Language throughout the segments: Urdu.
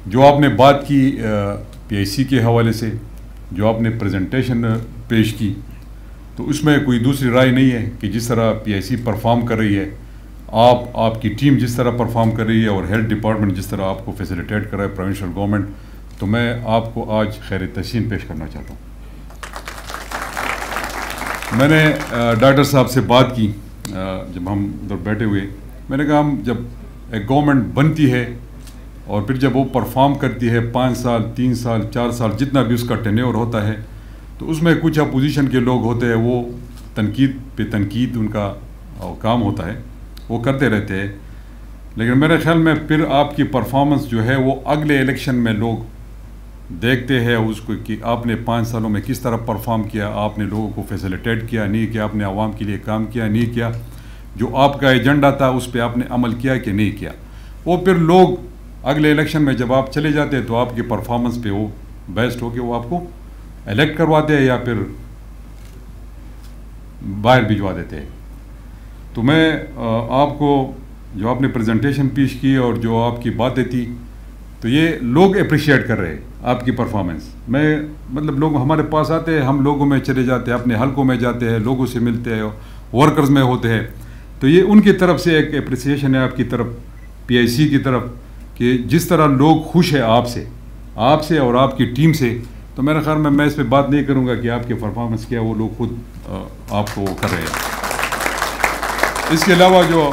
جو آپ نے بات کی پی آئی سی کے حوالے سے، جو آپ نے پریزنٹیشن پیش کی، تو اس میں کوئی دوسری رائے نہیں ہے کہ جس طرح پی آئی سی پرفارم کر رہی ہے، آپ کی ٹیم جس طرح پرفارم کر رہی ہے، اور ہیلتھ ڈپارٹمنٹ جس طرح آپ کو فیسیلیٹیٹ کر رہا ہے پروونشل گورنمنٹ، تو میں آپ کو آج خیر تحسین پیش کرنا چاہتا ہوں۔ میں نے ڈاکٹر صاحب سے بات کی جب ہم ادھر بیٹھے ہوئے، میں نے کہا ہم جب ایک گورنمنٹ بنتی ہے اور پھر جب وہ پرفارم کرتی ہے 5 سال 3 سال 4 سال جتنا بھی اس کا ٹینیور ہوتا ہے، تو اس میں کچھ اپوزیشن کے لوگ ہوتے ہیں، وہ تنقید پہ تنقید ان کا کام ہوتا ہے، وہ کرتے رہتے ہیں، لیکن میرے خیال میں پھر آپ کی پرفارمنس جو ہے وہ اگلے الیکشن میں لوگ دیکھتے ہیں اس کو کہ آپ نے 5 سالوں میں کس طرح پرفارم کیا، آپ نے لوگوں کو فیسیلیٹیٹ کیا نہیں کیا، آپ نے عوام کے لیے کام کیا نہیں کیا، جو آپ کا ایجنڈا تھا اس پہ آپ نے عمل کیا کہ نہیں کیا۔ وہ پھر لوگ اگلے الیکشن میں جب آپ چلے جاتے ہیں تو آپ کی پرفارمنس پہ وہ بیسڈ ہو کے وہ آپ کو الیکٹ کرواتے ہیں یا پھر باہر بھجوا دیتے ہیں۔ تو میں آپ کو جو آپ نے پریزنٹیشن پیش کی اور جو آپ کی باتیں تھی، تو یہ لوگ اپریشیٹ کر رہے ہیں آپ کی پرفارمنس۔ میں مطلب لوگ ہمارے پاس آتے ہیں، ہم لوگوں میں چلے جاتے ہیں، اپنے حلقوں میں جاتے ہیں، لوگوں سے ملتے ہیں، ورکرز میں ہوتے ہیں، تو یہ ان کی طرف سے ایک اپریسیشن ہے آپ کی طرف، پی آئی سی کی طرف، کہ جس طرح لوگ خوش ہیں آپ سے اور آپ کی ٹیم سے۔ تو میرے خیال میں اس پہ بات نہیں کروں گا کہ آپ کی پرفارمنس کیا، وہ لوگ خود آپ کو کر رہے ہیں۔ اس کے علاوہ جو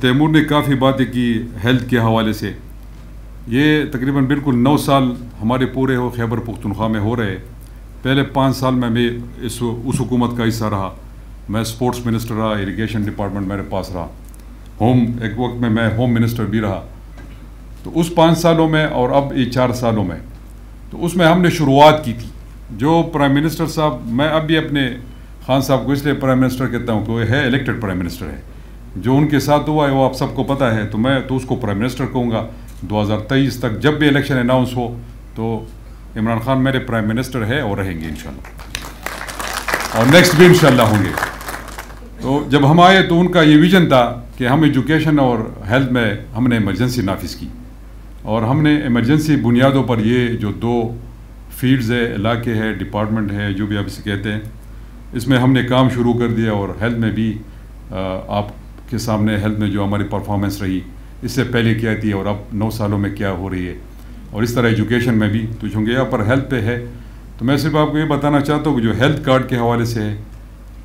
تیمور نے کافی باتیں کی ہیلتھ کے حوالے سے، یہ تقریباً بالکل 9 سال ہمارے پورے خیبر پختونخوا میں ہو رہے۔ پہلے 5 سال میں اس حکومت کا حصہ رہا، میں اسپورٹس منسٹر رہا، اریگیشن ڈپارٹمنٹ میرے پاس رہا، ایک وقت میں ہوم منسٹر بھی رہا۔ تو اس 5 سالوں میں اور اب یہ 4 سالوں میں، تو اس میں ہم نے شروعات کی تھی۔ جو پرائم منسٹر صاحب، میں اب بھی اپنے خان صاحب کو اس لیے پرائم منسٹر کہتا ہوں کہ وہ ہے الیکٹڈ پرائم منسٹر ہے، جو ان کے ساتھ ہوا ہے وہ آپ سب کو پتہ ہے، تو میں تو اس کو پرائم منسٹر کہوں گا۔ 2023 تک جب بھی الیکشن اناؤنس ہو تو عمران خان میرے پرائم منسٹر ہے اور رہیں گے انشاءاللہ، اور نیکسٹ بھی انشاءاللہ ہوں گے۔ تو جب ہم آئے تو ان کا یہ ویژن تھا کہ ہم ایجوکیشن اور ہیلتھ میں ہم نے ایمرجنسی نافذ کی، اور ہم نے ایمرجنسی بنیادوں پر یہ جو 2 فیلڈز ہے، علاقے ہے، ڈپارٹمنٹ ہے، جو بھی آپ اسے کہتے ہیں، اس میں ہم نے کام شروع کر دیا۔ اور ہیلتھ میں بھی آپ کے سامنے ہیلتھ میں جو ہماری پرفارمنس رہی اس سے پہلے کیا تھی اور اب 9 سالوں میں کیا ہو رہی ہے، اور اس طرح ایجوکیشن میں بھی، تو چونکہ یہاں پر ہیلتھ پہ ہے تو میں صرف آپ کو یہ بتانا چاہتا ہوں کہ جو ہیلتھ کارڈ کے حوالے سے ہے،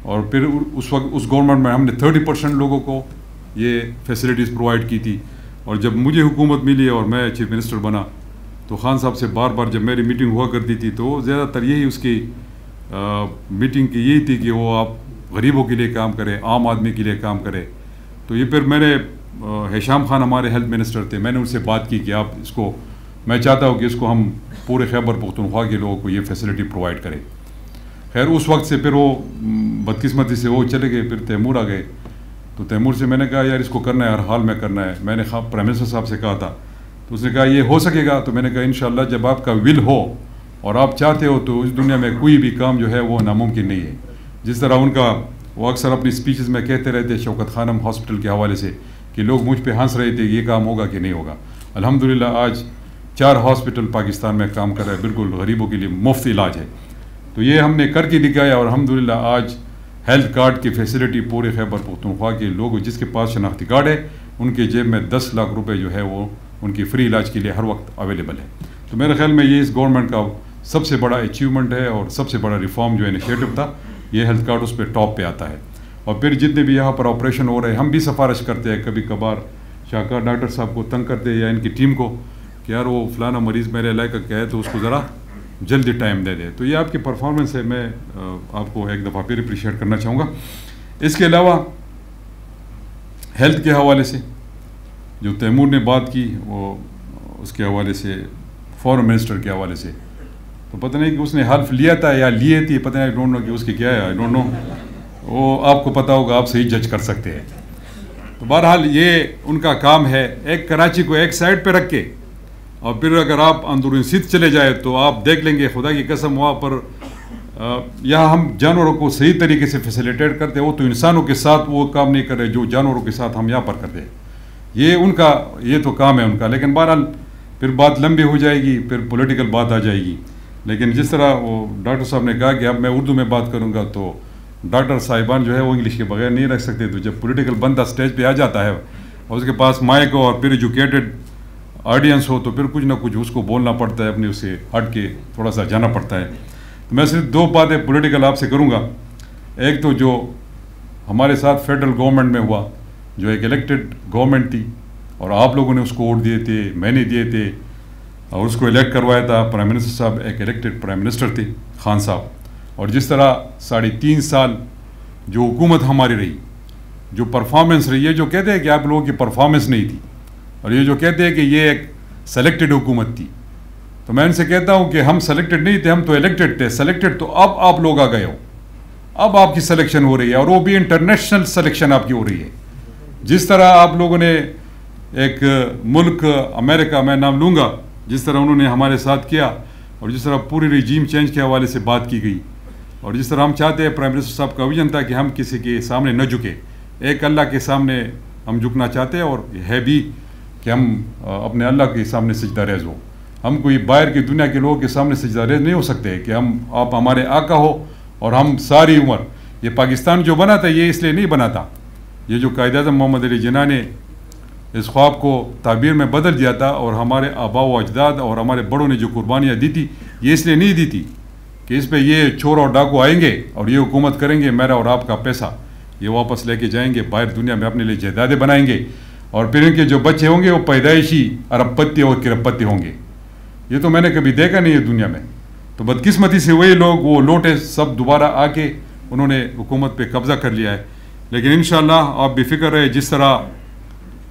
اور پھر اس وقت اس گورنمنٹ میں ہم نے 30% لوگوں کو یہ فیسلٹیز پرووائڈ کی تھی، اور جب مجھے حکومت ملی اور میں چیف منسٹر بنا تو خان صاحب سے بار بار جب میری میٹنگ ہوا کرتی تھی تو زیادہ تر یہی اس کی میٹنگ کی یہی تھی کہ وہ آپ غریبوں کے لیے کام کرے، عام آدمی کے لیے کام کرے۔ تو یہ پھر میں نے ہشام خان ہمارے ہیلتھ منسٹر تھے، میں نے ان سے بات کی کہ آپ اس کو، میں چاہتا ہوں کہ اس کو ہم پورے خیبر پختونخوا کے لوگوں کو یہ فیسلٹی پرووائڈ کریں۔ خیر اس وقت سے پھر وہ بدقسمتی سے وہ چلے گئے، پھر تیمور آ گئے، تو تیمور سے میں نے کہا یار اس کو کرنا ہے، ہر حال میں کرنا ہے۔ میں نے پرائم منسٹر صاحب سے کہا تھا، تو اس نے کہا یہ ہو سکے گا، تو میں نے کہا انشاءاللہ جب آپ کا ول ہو اور آپ چاہتے ہو تو اس دنیا میں کوئی بھی کام جو ہے وہ ناممکن نہیں ہے۔ جس طرح ان کا وہ اکثر اپنی اسپیچز میں کہتے رہتے شوکت خانم ہاسپٹل کے حوالے سے کہ لوگ مجھ پہ ہنس رہے تھے یہ کام ہوگا کہ نہیں ہوگا، الحمدللہ آج 4 ہاسپٹل پاکستان میں کام کر رہے ہیں، بالکل غریبوں کے لیے مفت علاج ہے۔ تو یہ ہم نے کر کے دکھایا، اور الحمدللہ آج ہیلتھ کارڈ کی فیسلٹی پورے خیبر پختونخوا کے لوگ جس کے پاس شناختی کارڈ ہے ان کے جیب میں 10 لاکھ روپے جو ہے وہ ان کی فری علاج کے لیے ہر وقت اویلیبل ہے۔ تو میرے خیال میں یہ اس گورنمنٹ کا سب سے بڑا اچیومنٹ ہے اور سب سے بڑا ریفارم جو انیشیٹو تھا، یہ ہیلتھ کارڈ اس پہ ٹاپ پہ آتا ہے۔ اور پھر جتنے بھی یہاں پر آپریشن ہو رہے ہیں ہم بھی سفارش کرتے ہیں، کبھی کبھار شاہکار ڈاکٹر صاحب کو تنگ کرتے ہیں یا ان کی ٹیم کو کہ یار وہ فلانا مریض میرے علاقے کا ہے تو اس کو ذرا جلدی ٹائم دے دے۔ تو یہ آپ کی پرفارمنس ہے، میں آپ کو ایک دفعہ پھر اپریشیٹ کرنا چاہوں گا۔ اس کے علاوہ ہیلتھ کے حوالے سے جو تیمور نے بات کی، وہ اس کے حوالے سے فارن منسٹر کے حوالے سے، تو پتہ نہیں کہ اس نے حلف لیا تھا یا لیے تھی، پتہ نہیں، آئی ڈونٹ نو کہ اس کی کیا ہے، آئی ڈونٹ نو، وہ آپ کو پتہ ہوگا، آپ صحیح جج کر سکتے ہیں۔ تو بہرحال یہ ان کا کام ہے، ایک کراچی کو ایک سائڈ پہ رکھ کے، اور پھر اگر آپ اندرون سندھ چلے جائے تو آپ دیکھ لیں گے خدا کی قسم وہاں پر یہاں ہم جانوروں کو صحیح طریقے سے فیسیلیٹیٹ کرتے ہیں، وہ تو انسانوں کے ساتھ وہ کام نہیں کر رہے جو جانوروں کے ساتھ ہم یہاں پر کرتے ہیں۔ یہ ان کا، یہ تو کام ہے ان کا۔ لیکن بہرحال پھر بات لمبی ہو جائے گی، پھر پولیٹیکل بات آ جائے گی. لیکن جس طرح وہ ڈاکٹر صاحب نے کہا کہ اب میں اردو میں بات کروں گا، تو ڈاکٹر صاحبان جو ہے وہ انگلش کے بغیر نہیں رکھ سکتے. تو جب پولیٹیکل بندہ اسٹیج پہ آ جاتا ہے اور اس کے پاس مائک ہو اور پھر ایجوکیٹڈ آڈینس ہو، تو پھر کچھ نہ کچھ اس کو بولنا پڑتا ہے، اپنے اس سے ہٹ کے تھوڑا سا جانا پڑتا ہے. تو میں صرف 2 باتیں پولیٹیکل آپ سے کروں گا. ایک تو جو ہمارے ساتھ فیڈرل گورنمنٹ میں ہوا، جو ایک الیکٹڈ گورنمنٹ تھی اور آپ لوگوں نے اس کو ووٹ دیے تھے، میں نے دیے تھے اور اس کو الیکٹ کروایا تھا. پرائم منسٹر صاحب ایک الیکٹڈ پرائم منسٹر تھے، خان صاحب. اور جس طرح 3.5 سال جو حکومت ہماری رہی، جو پرفارمنس رہی ہے، جو کہتے ہیں کہ آپ لوگوں کی پرفارمنس نہیں تھی، اور یہ جو کہتے ہیں کہ یہ ایک سلیکٹڈ حکومت تھی، تو میں ان سے کہتا ہوں کہ ہم سلیکٹڈ نہیں تھے، ہم تو الیکٹڈ تھے. سلیکٹڈ تو اب آپ لوگ آ گئے ہو، اب آپ کی سلیکشن ہو رہی ہے، اور وہ بھی انٹرنیشنل سلیکشن آپ کی ہو رہی ہے. جس طرح آپ لوگوں نے ایک ملک امریکہ، میں نام لوں گا، جس طرح انہوں نے ہمارے ساتھ کیا، اور جس طرح پوری رجیم چینج کے حوالے سے بات کی گئی، اور جس طرح ہم چاہتے ہیں، پرائم منسٹر صاحب کا ویژن تھا کہ ہم کسی کے سامنے نہ جھکے، ایک اللہ کے سامنے ہم جھکنا چاہتے ہیں، اور ہے بھی کہ ہم اپنے اللہ کے سامنے سجدہ ریز ہو. ہم کوئی باہر کی دنیا کے لوگوں کے سامنے سجدہ ریز نہیں ہو سکتے کہ آپ ہمارے آقا ہو اور ہم ساری عمر. یہ پاکستان جو بنا تھا یہ اس لیے نہیں بنا تھا، یہ جو قائد اعظم محمد علی جناح نے اس خواب کو تعبیر میں بدل دیا تھا، اور ہمارے آباء و اجداد اور ہمارے بڑوں نے جو قربانیاں دی تھی، یہ اس لیے نہیں دی تھی کہ اس پہ یہ چور اور ڈاکو آئیں گے اور یہ حکومت کریں گے، میرا اور آپ کا پیسہ یہ واپس لے کے جائیں گے، باہر دنیا میں اپنے لیے جائیدادیں بنائیں گے، اور پھر ان کے جو بچے ہوں گے وہ پیدائشی ارب پتی اور کرب پتی ہوں گے. یہ تو میں نے کبھی دیکھا نہیں ہے دنیا میں. تو بدقسمتی سے وہی لوگ وہ لوٹے سب دوبارہ آ کے انہوں نے حکومت پہ قبضہ کر لیا ہے. لیکن انشاءاللہ آپ بے فکر رہے، جس طرح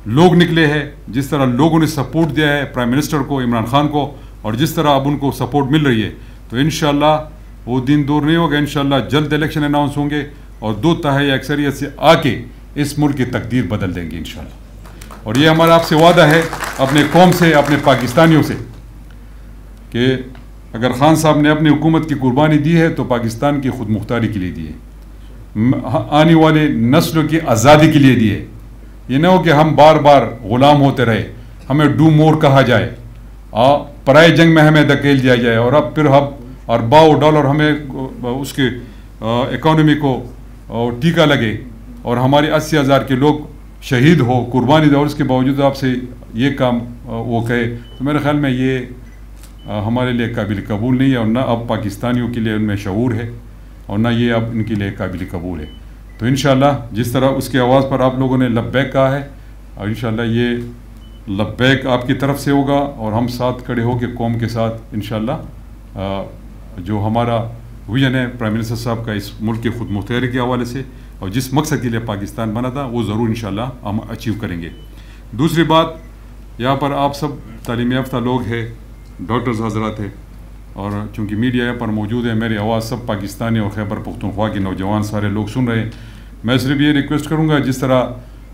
لوگ نکلے ہیں، جس طرح لوگوں نے سپورٹ دیا ہے پرائم منسٹر کو، عمران خان کو، اور جس طرح اب ان کو سپورٹ مل رہی ہے، تو انشاءاللہ وہ دن دور نہیں ہوگا. انشاءاللہ جلد الیکشن اناؤنس ہوں گے اور 2/3 اکثریت سے آ کے اس ملک کی تقدیر بدل دیں گے انشاءاللہ. اور یہ ہمارا آپ سے وعدہ ہے، اپنے قوم سے، اپنے پاکستانیوں سے، کہ اگر خان صاحب نے اپنی حکومت کی قربانی دی ہے تو پاکستان کی خود مختاری کے لیے دی ہے، آنے والے نسلوں کی آزادی کے لیے دی ہے. یہ نہ ہو کہ ہم بار بار غلام ہوتے رہے، ہمیں ڈو مور کہا جائے، پرائے جنگ میں ہمیں دھکیل دیا جائے، اور اب پھر ہم اربوں ڈالر ہمیں اس کے اکانومی کو ٹیکا لگے، اور ہمارے 80,000 کے لوگ شہید ہو، قربانی دے، اور اس کے باوجود آپ سے یہ کام وہ کہے. تو میرے خیال میں یہ ہمارے لیے قابل قبول نہیں ہے، اور نہ اب پاکستانیوں کے لیے ان میں شعور ہے، اور نہ یہ اب ان کے لیے قابل قبول ہے. تو انشاءاللہ جس طرح اس کی آواز پر آپ لوگوں نے لبیک کہا ہے، اور انشاءاللہ یہ لبیک آپ کی طرف سے ہوگا، اور ہم ساتھ کھڑے ہو کے قوم کے ساتھ انشاءاللہ جو ہمارا ویژن ہے پرائم منسٹر صاحب کا اس ملک کی خود مختاری کے حوالے سے، اور جس مقصد کے لیے پاکستان بنا تھا، وہ ضرور انشاءاللہ ہم اچیو کریں گے. دوسری بات، یہاں پر آپ سب تعلیم یافتہ لوگ ہیں، ڈاکٹرز حضرات ہیں، اور چونکہ میڈیا یہاں پر موجود ہے، میری آواز سب پاکستانی اور خیبر پختونخوا کے نوجوان سارے لوگ سن رہے ہیں. میں صرف یہ ریکویسٹ کروں گا، جس طرح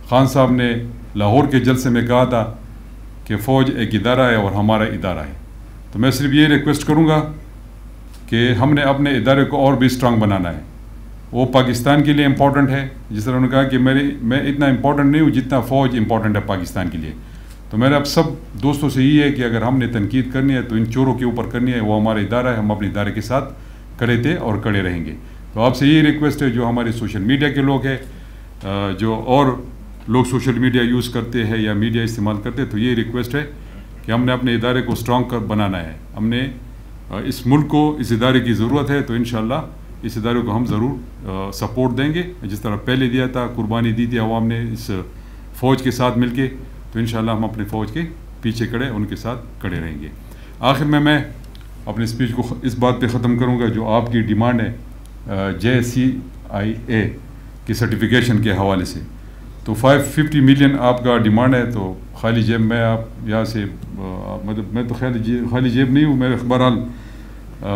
خان صاحب نے لاہور کے جلسے میں کہا تھا کہ فوج ایک ادارہ ہے اور ہمارا ادارہ ہے، تو میں صرف یہ ریکویسٹ کروں گا کہ ہم نے اپنے ادارے کو اور بھی اسٹرانگ بنانا ہے. وہ پاکستان کے لیے امپورٹنٹ ہے، جس طرح انہوں نے کہا کہ میں اتنا امپورٹنٹ نہیں ہوں جتنا فوج امپورٹنٹ ہے پاکستان کے لیے. تو میرا اب سب دوستوں سے یہ ہے کہ اگر ہم نے تنقید کرنی ہے تو ان چوروں کے اوپر کرنی ہے، وہ ہمارا ادارہ ہے، ہم اپنے ادارے کے ساتھ کھڑے تھے اور کھڑے رہیں گے. تو آپ سے یہ ریکویسٹ ہے، جو ہمارے سوشل میڈیا کے لوگ ہیں، جو اور لوگ سوشل میڈیا یوز کرتے ہیں یا میڈیا استعمال کرتے ہیں، تو یہ ریکویسٹ ہے کہ ہم نے اپنے ادارے کو اسٹرانگ بنانا ہے. ہم نے اس ملک کو اس ادارے کی ضرورت ہے، تو انشاءاللہ اس ادارے کو ہم ضرور سپورٹ دیں گے، جس طرح پہلے دیا تھا، قربانی دی تھی عوام نے اس فوج کے ساتھ مل کے. تو انشاءاللہ ہم اپنے فوج کے پیچھے کھڑے، ان کے ساتھ کھڑے رہیں گے. آخر میں اپنے اسپیچ کو اس بات پہ ختم کروں گا، جو آپ کی ڈیمانڈ ہے JCIA کی سرٹیفکیشن کے حوالے سے. تو 550 ملین آپ کا ڈیمانڈ ہے. تو خالی جیب میں آپ یہاں سے، مطلب میں تو خالی جیب نہیں ہوں، میرے بہرحال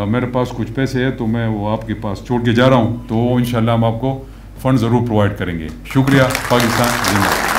میرے پاس کچھ پیسے ہیں، تو میں وہ آپ کے پاس چھوڑ کے جا رہا ہوں. تو انشاءاللہ ہم آپ کو فنڈ ضرور پرووائڈ کریں گے. شکریہ. پاکستان زندہ باد.